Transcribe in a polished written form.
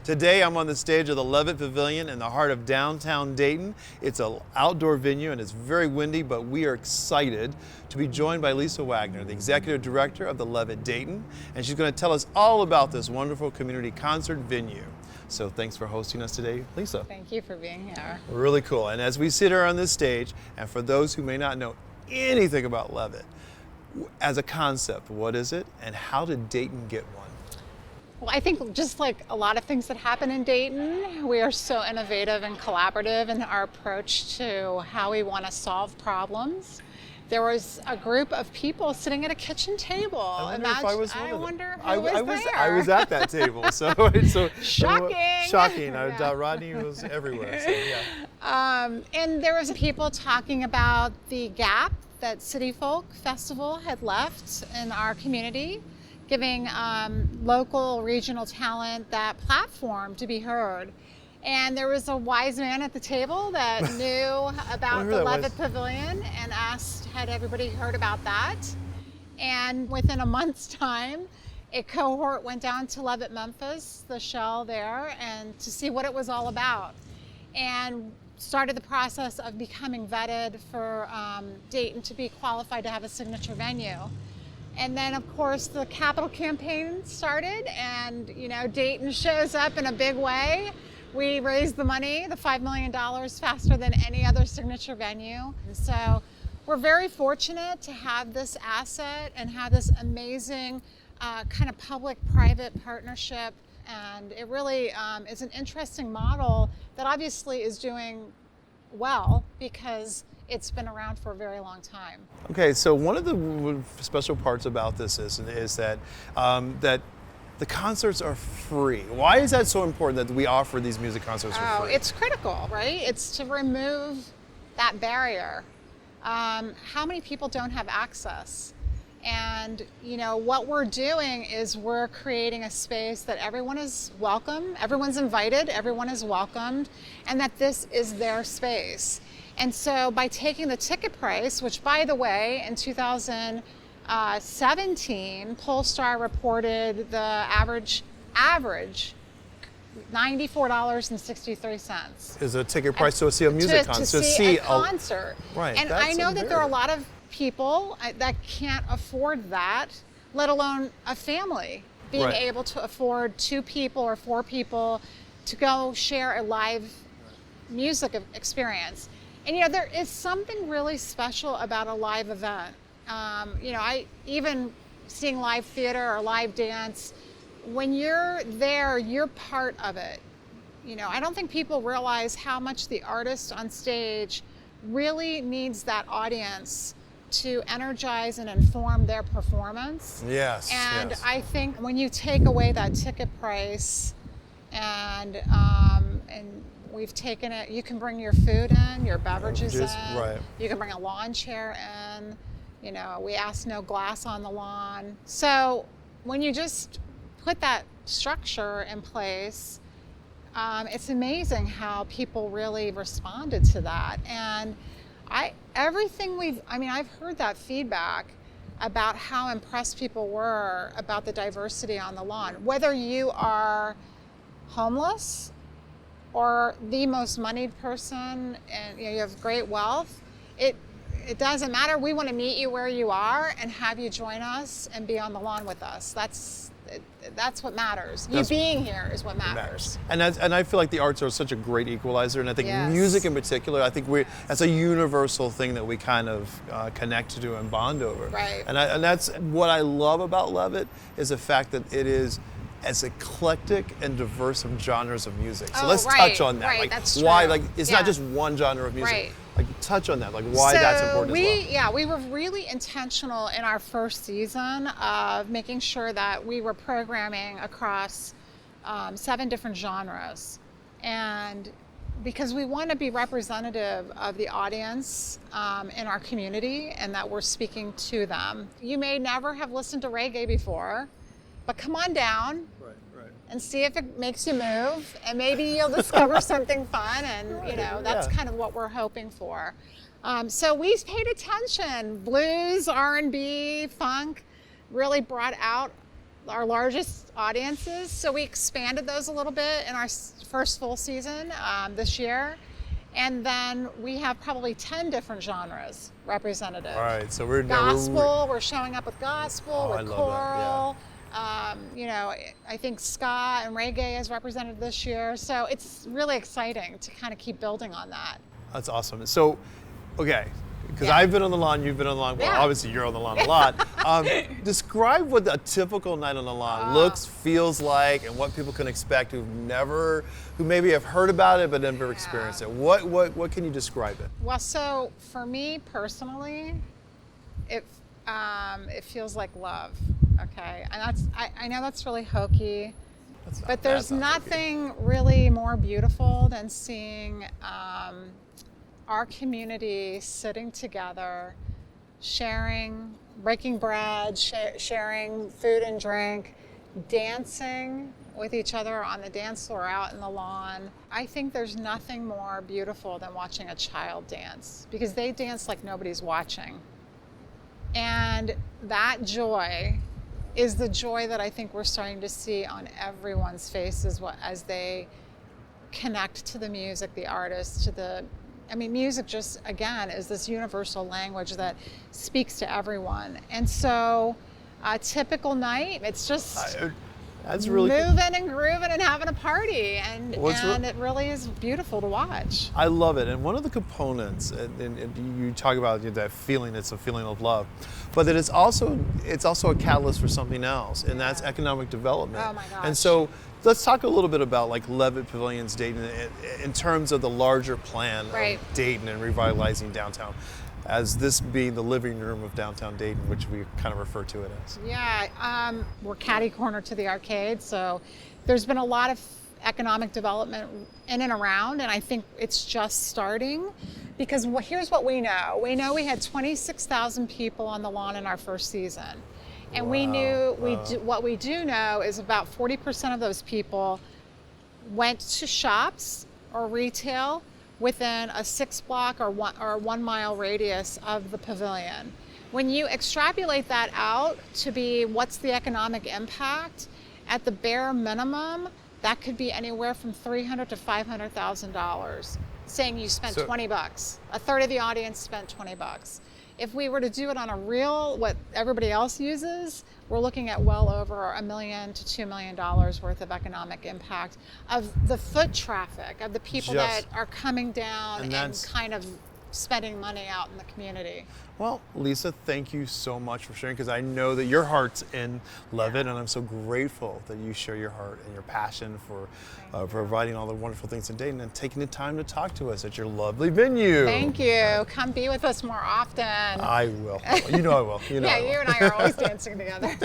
Today I'm on the stage of the Levitt Pavilion in the heart of downtown Dayton. It's an outdoor venue and it's very windy, but we are excited to be joined by Lisa Wagner, the Executive Director of the Levitt Dayton, and she's going to tell us all about this wonderful community concert venue. So thanks for hosting us today, Lisa. Thank you for being here. Really cool. And as we sit here on this stage, and for those who may not know anything about Levitt, as a concept, what is it and how did Dayton get one? Well, I think just like a lot of things that happen in Dayton, we are so innovative and collaborative in our approach to how we want to solve problems. There was a group of people sitting at a kitchen table. I wonder if I was one of them. I wonder who was there. I was at that table, so shocking. Shocking. Yeah. Rodney was everywhere. So, yeah. And there was people talking about the gap that City Folk Festival had left in our community, giving local, regional talent that platform to be heard. And there was a wise man at the table that knew about the Levitt Pavilion and asked, had everybody heard about that? And within a month's time, a cohort went down to Levitt, Memphis, the shell there, and to see what it was all about. And started the process of becoming vetted for Dayton to be qualified to have a signature venue. And then, of course, the capital campaign started, and Dayton shows up in a big way. We raised the money, the $5 million, faster than any other signature venue. And so we're very fortunate to have this asset and have this amazing kind of public-private partnership. And it really is an interesting model that obviously is doing well because it's been around for a very long time. Okay, so one of the special parts about this is that that the concerts are free. Why is that so important that we offer these music concerts for free? It's critical, right? It's to remove that barrier. How many people don't have access? And what we're doing is we're creating a space that everyone is welcome, everyone's invited, everyone is welcomed, and that this is their space. And so by taking the ticket price, which by the way, in 2017, Pollstar reported the average $94.63. Is a ticket price to see a music concert? To see a concert. Right. And I know that there are a lot of people that can't afford that, let alone a family being able to afford 2 people or 4 people to go share a live music experience. And there is something really special about a live event. I even seeing live theater or live dance, when you're there, you're part of it. I don't think people realize how much the artist on stage really needs that audience to energize and inform their performance. Yes. And I think when you take away that ticket price and we've taken it, you can bring your food in, your beverages in, you can bring a lawn chair in, we ask no glass on the lawn. So when you just put that structure in place, it's amazing how people really responded to that. And I've heard that feedback about how impressed people were about the diversity on the lawn. Whether you are homeless or the most moneyed person and you have great wealth, it doesn't matter. We want to meet you where you are and have you join us and be on the lawn with us. That's what matters. You being here is what matters. And I feel like the arts are such a great equalizer, and I think music in particular, I think that's a universal thing that we kind of connect to and bond over. Right. And that's what I love about Levitt is the fact that it is as eclectic and diverse of genres of music. So let's touch on that. Right, that's true. Why, it's not just one genre of music. Right. Touch on that, why that's important as well. We were really intentional in our first season of making sure that we were programming across 7 different genres. And because we want to be representative of the audience in our community and that we're speaking to them. You may never have listened to reggae before, but come on down and see if it makes you move, and maybe you'll discover something fun, and that's kind of what we're hoping for. So we paid attention. Blues, R&B, funk really brought out our largest audiences. So we expanded those a little bit in our first full season this year. And then we have probably 10 different genres represented. All right, so we're gospel. We're showing up with gospel, with I love choral. that, You know, I think ska and reggae is represented this year. So it's really exciting to kind of keep building on that. That's awesome. So, okay, because Yeah. I've been on the lawn, you've been on the lawn. Well, Yeah. obviously you're on the lawn a lot. Describe what a typical night on the lawn looks, feels like, and what people can expect who maybe have heard about it but never experienced it. What can you describe it? Well, so for me personally, it feels like love. Okay, and I know that's really hokey, but there's nothing really more beautiful than seeing our community sitting together, sharing, breaking bread, sharing food and drink, dancing with each other on the dance floor out in the lawn. I think there's nothing more beautiful than watching a child dance, because they dance like nobody's watching. And that joy is the joy that I think we're starting to see on everyone's faces as they connect to the music, the artists, music just, again, is this universal language that speaks to everyone. And so a typical night, it's just that's really moving and grooving and having a party. And it really is beautiful to watch. I love it. And one of the components, and you talk about that feeling, it's a feeling of love, but that it's also a catalyst for something else, and that's economic development. Oh my gosh. And so let's talk a little bit about like Levitt Pavilion Dayton in terms of the larger plan of Dayton and revitalizing downtown, as this being the living room of downtown Dayton, which we kind of refer to it as. Yeah, we're catty corner to the arcade, so there's been a lot of economic development in and around, and I think it's just starting, because here's what we know. We know we had 26,000 people on the lawn in our first season. And we knew, what we do know is about 40% of those people went to shops or retail within a 6-block or 1 mile radius of the pavilion. When you extrapolate that out to be what's the economic impact, at the bare minimum, that could be anywhere from $300,000 to $500,000. Saying you spent $20, a third of the audience spent $20. If we were to do it on what everybody else uses, we're looking at well over $1 million to $2 million worth of economic impact of the foot traffic, of the people that are coming down and kind of spending money out in the community. Well, Lisa, thank you so much for sharing, because I know that your heart's in Levitt, and I'm so grateful that you share your heart and your passion for providing all the wonderful things in Dayton and taking the time to talk to us at your lovely venue. Thank you. Come be with us more often. I will. You know I will. You and I are always dancing together.